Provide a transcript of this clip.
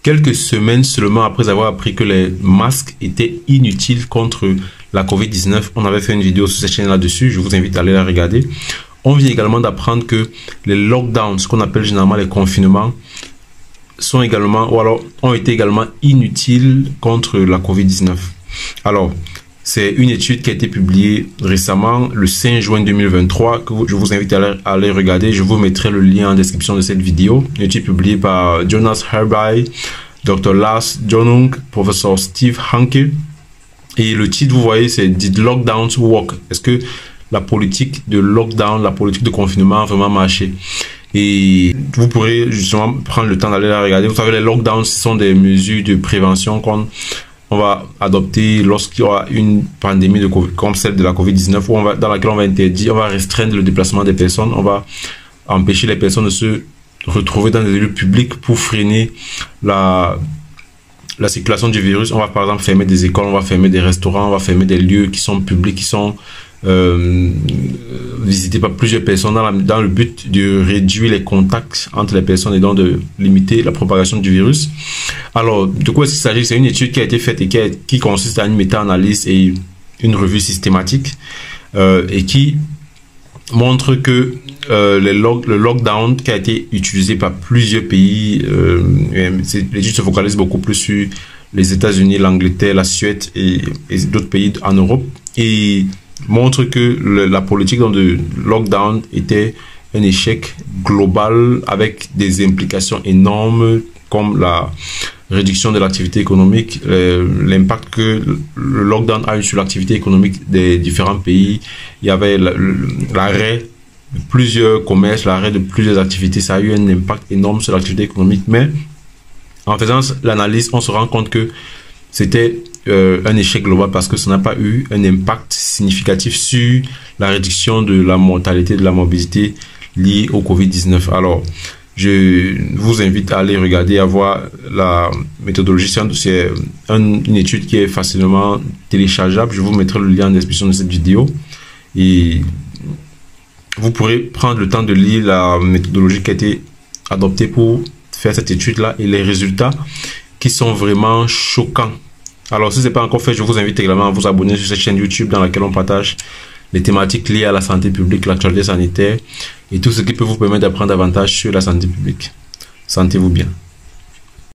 quelques semaines seulement après avoir appris que les masques étaient inutiles contre la COVID-19. On avait fait une vidéo sur cette chaîne là-dessus, je vous invite à aller la regarder. On vient également d'apprendre que les lockdowns, ce qu'on appelle généralement les confinements, sont également, ou alors ont été également inutiles contre la COVID-19. Alors, c'est une étude qui a été publiée récemment, le 5 juin 2023, que je vous invite à aller regarder. Je vous mettrai le lien en description de cette vidéo. Une étude publiée par Jonas Herby, Dr. Lars Jonung, Professeur Steve Hanke. Et le titre, vous voyez, c'est Did Lockdowns Work? Est-ce que la politique de lockdown, la politique de confinement a vraiment marché? Et vous pourrez justement prendre le temps d'aller la regarder. Vous savez, les lockdowns, ce sont des mesures de prévention qu'on va adopter lorsqu'il y aura une pandémie de COVID, comme celle de la COVID-19, dans laquelle on va interdire, on va restreindre le déplacement des personnes, on va empêcher les personnes de se retrouver dans des lieux publics pour freiner la circulation du virus. On va par exemple fermer des écoles, on va fermer des restaurants, on va fermer des lieux qui sont publics, qui sont visités par plusieurs personnes dans le but de réduire les contacts entre les personnes et donc de limiter la propagation du virus. Alors, de quoi est-ce qu'il s'agit? C'est une étude qui a été faite et qui consiste à une méta-analyse et une revue systématique et qui montre que le lockdown qui a été utilisé par plusieurs pays, l'étude se focalise beaucoup plus sur les États-Unis, l'Angleterre, la Suède et d'autres pays en Europe, et montre que la politique de lockdown était un échec global avec des implications énormes comme la réduction de l'activité économique, l'impact que le lockdown a eu sur l'activité économique des différents pays. Il y avait l'arrêt de plusieurs commerces, l'arrêt de plusieurs activités. Ça a eu un impact énorme sur l'activité économique, mais en faisant l'analyse, on se rend compte que c'était un échec global parce que ça n'a pas eu un impact significatif sur la réduction de la mortalité, de la morbidité liée au COVID-19. Alors, je vous invite à aller regarder, à voir la méthodologie. C'est une étude qui est facilement téléchargeable. Je vous mettrai le lien en description de cette vidéo. Et vous pourrez prendre le temps de lire la méthodologie qui a été adoptée pour faire cette étude-là et les résultats qui sont vraiment choquants. Alors, si ce n'est pas encore fait, je vous invite également à vous abonner sur cette chaîne YouTube dans laquelle on partage les thématiques liées à la santé publique, l'actualité sanitaire et tout ce qui peut vous permettre d'apprendre davantage sur la santé publique. Sentez-vous bien.